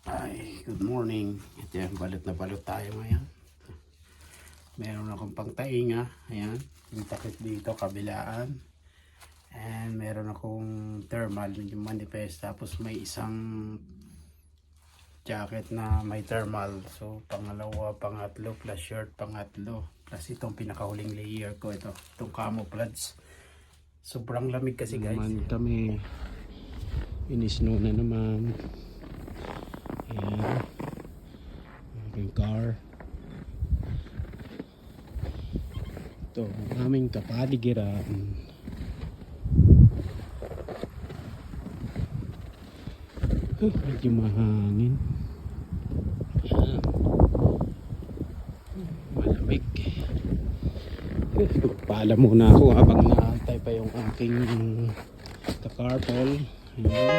Ay, good morning. Ito yan, balot na balot tayo ngayon. Meron akong pangtainga. Ayan, yung takip dito, kabilaan. And meron akong thermal, yung manifest. Tapos may isang jacket na may thermal. So, pangalawa, pangatlo, plus shirt, pangatlo. Plus itong pinakahuling layer ko, itong camouflage. Sobrang lamig kasi guys. Naman kami, inisno na naman. Ayan, aking car. Ito ang aming kapaligiran. Medyo mahangin. Ayan, malamig. Magpaalam muna ako habang naantay pa yung aking ka-carpool. Ayan.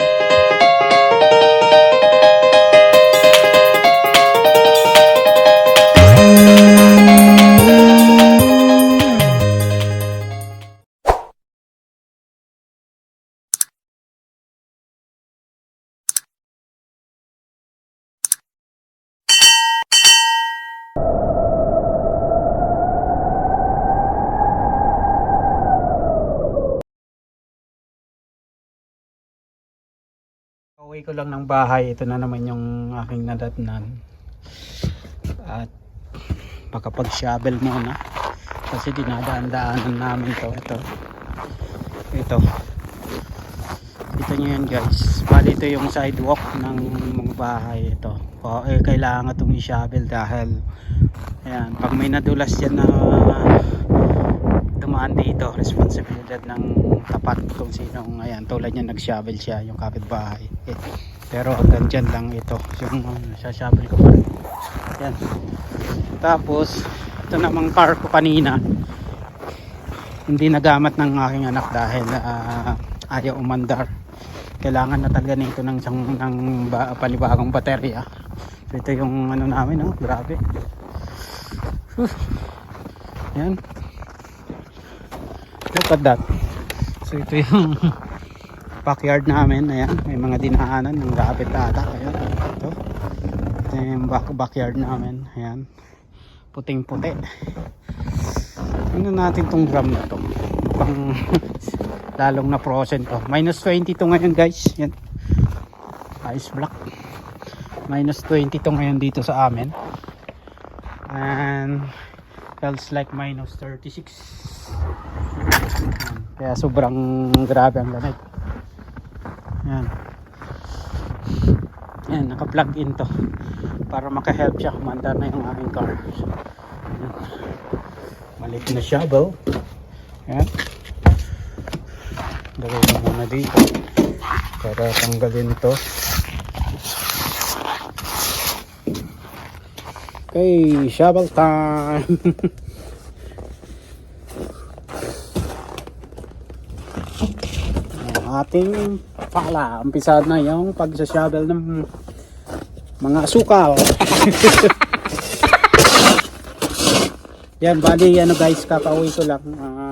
Uwi ko lang ng bahay. Ito na naman yung aking nadatnan. At makapag-shovel muna. Kasi dinadaan-daanan namin to. Ito nyo yan guys. Bali ito yung sidewalk ng mga bahay. Ito. Kailangan itong i-shovel dahil ayan, pag may nadulas yan na dumaan dito, responsibilidad ng tapat kung sinong, ayan, tulad niya nag-shovel siya, yung kapitbahay. Pero hanggang dyan lang ito yung shovel ko pa rin. Yan. Tapos ito namang car ko kanina hindi nagamat ng aking anak dahil ayaw umandar. Kailangan na talaga nito ng panibagong baterya. So ito yung ano namin, oh, grabe. Yan, look at that. So ito yung backyard namin. Ayan, may mga dinaanan ng rapid ata. Ayan, ito yung backyard namin. Ayan, puting puti. Tingnan natin tong drum na to, pang lalong na frozen to. Minus 20 to ngayon guys. Yan, ice block. Minus 20 to ngayon dito sa amin. And feels like minus 36. Kaya sobrang grabe ang lamig. Yan. Yan, naka-plug in to para maka-help siya kumandar na yung aking car. Yan. Maliit na shovel. Yan. Lagay mo muna dito para tanggalin ito. Okay, shovel time. Ating pala, umpisa na yung pagsa-shovel ng mga asukal. Yan, bali ano guys, kakauwi ko lang.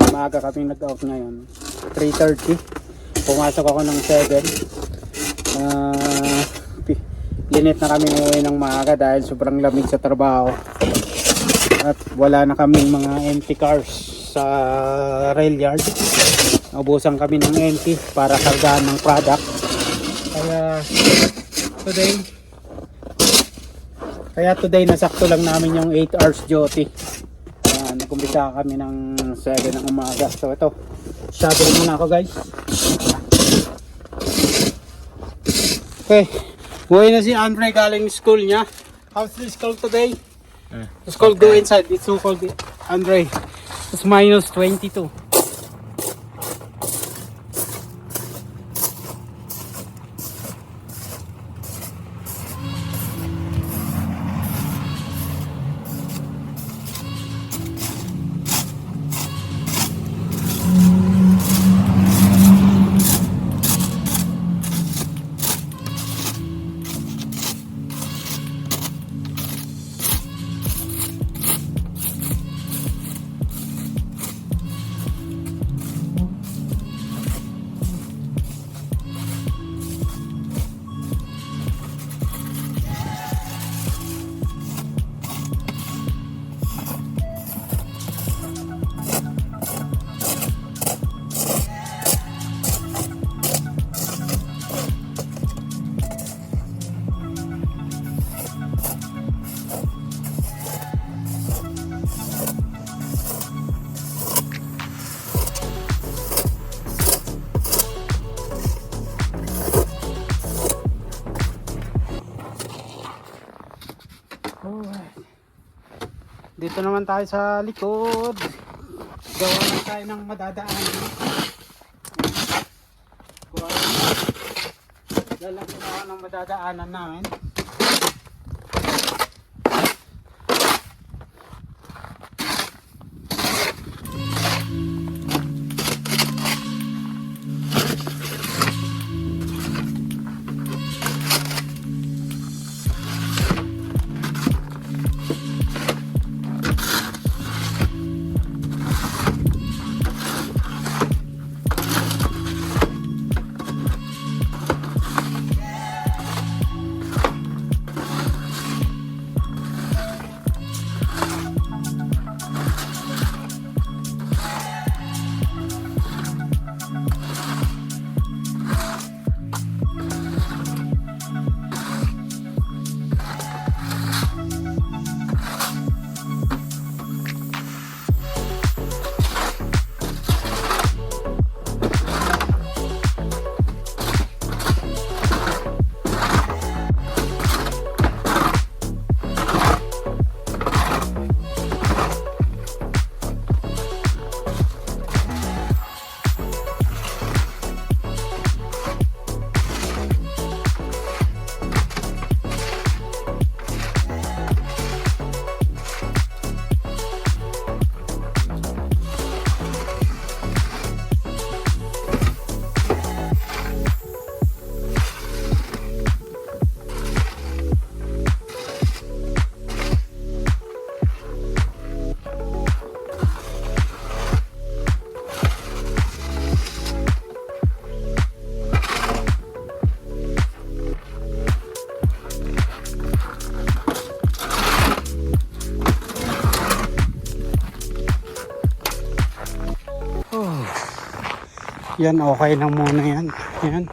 Maaga kami nag-out ngayon, 3:30. Pumasok ako ng 7. Linit na kami umuwi ng maaga dahil sobrang lamig sa trabaho. At wala na kaming mga empty cars sa rail yard. Naubusan kami ng empty para kargahan ng product. Kaya today nasakto lang namin yung 8 hours duty. Nag-umpisa kami ng 7 ng umaga. So ito, shovel muna ako guys. Okay, buhay na si Andre galing school niya. How's the school today? The school go inside. It's so cold, Andre. It's minus 22. Dito naman tayo sa likod. Gawa na tayo ng madadaanan. Lalagyan ako ng madadaanan namin. Yan, okay na muna yan. Yan.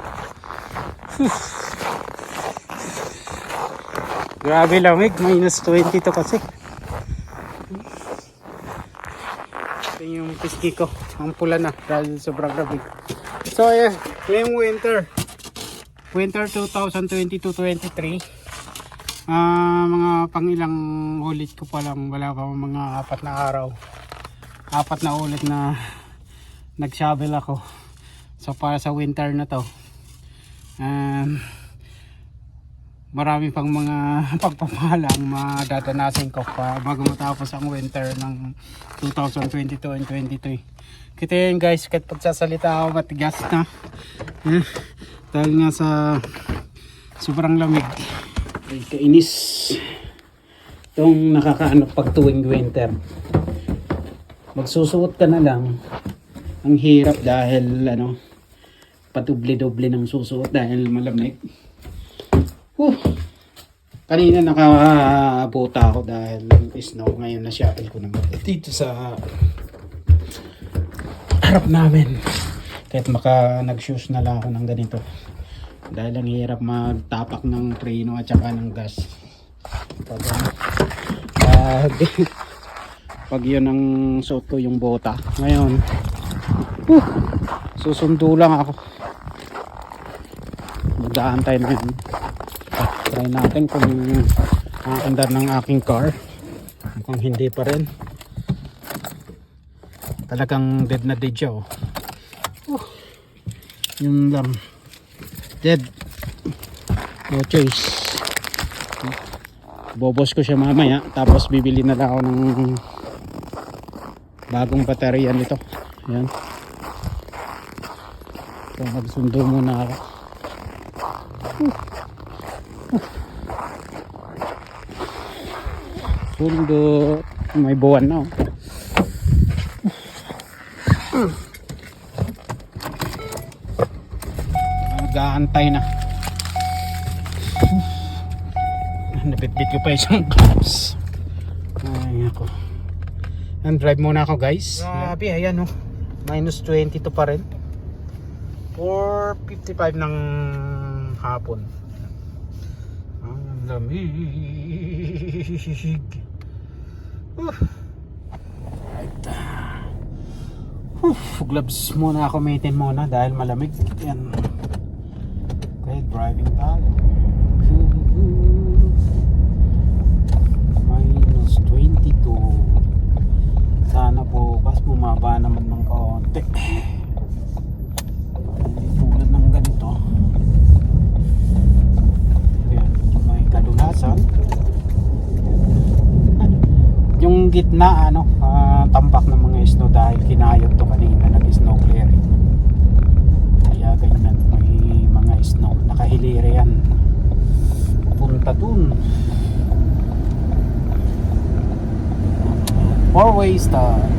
Grabe lamig, minus 22 kasi. Ito yung piski ko. Ang pula na dahil sobrang lamig. So ayan, ngayong winter 2022-23. Mga pangilang ulit ko pa lang, wala pa mga 4 na araw. 4 na ulit na nag-shovel ako. So para sa winter na to, marami pang mga pagpapala ang madadanasin ko pa bago matapos ang winter ng 2022 and 23. Kita yun guys, kahit pagsasalita ako matigas na dahil nga sa sobrang lamig. Ay, kainis itong nakakaano pag tuwing winter. Magsusuot ka na lang, ang hirap dahil patuble-doble ng susuot dahil malamig. Kanina nakabuta ako dahil snow. Ngayon na shuttle ko naman dito sa harap namin. Kahit nag-shoes na lang ako ng ganito. Dahil ang hirap magtapak ng preno at saka ng gas. Pag yun ang suot ko yung bota. Ngayon, susundo lang ako. Mag-aantay na yun. Try natin kung aandar ng aking car. Mukhang hindi pa rin. Talagang dead na dead siya. Yun lang. Dead. No choice. Bobos ko siya mamaya. Tapos bibili na lang ako ng bagong baterya nito. Ayan. So magsundo muna ako. Sundo. May buwan na. Nag-aantay na. Nabitbit ko pa isang gloves. Ay ako. And drive muna ako guys. Grabe, ayan oh. Minus 22 pa rin. 4:55 ng hapon. Ang lamig. Right. Gloves muna ako, maintain muna dahil malamig. Yan. Okay, driving tayo. Minus 22. Sana bukas bumaba naman ng kaunti. Hindi tulad ng ganito. Ayan, yung may kadulasan. Yung gitna tampak ng mga snow dahil kinayod to kanina, nag-snow clearing. Kaya ganyan, may mga snow, nakahilire yan punta dun. Four-way stop.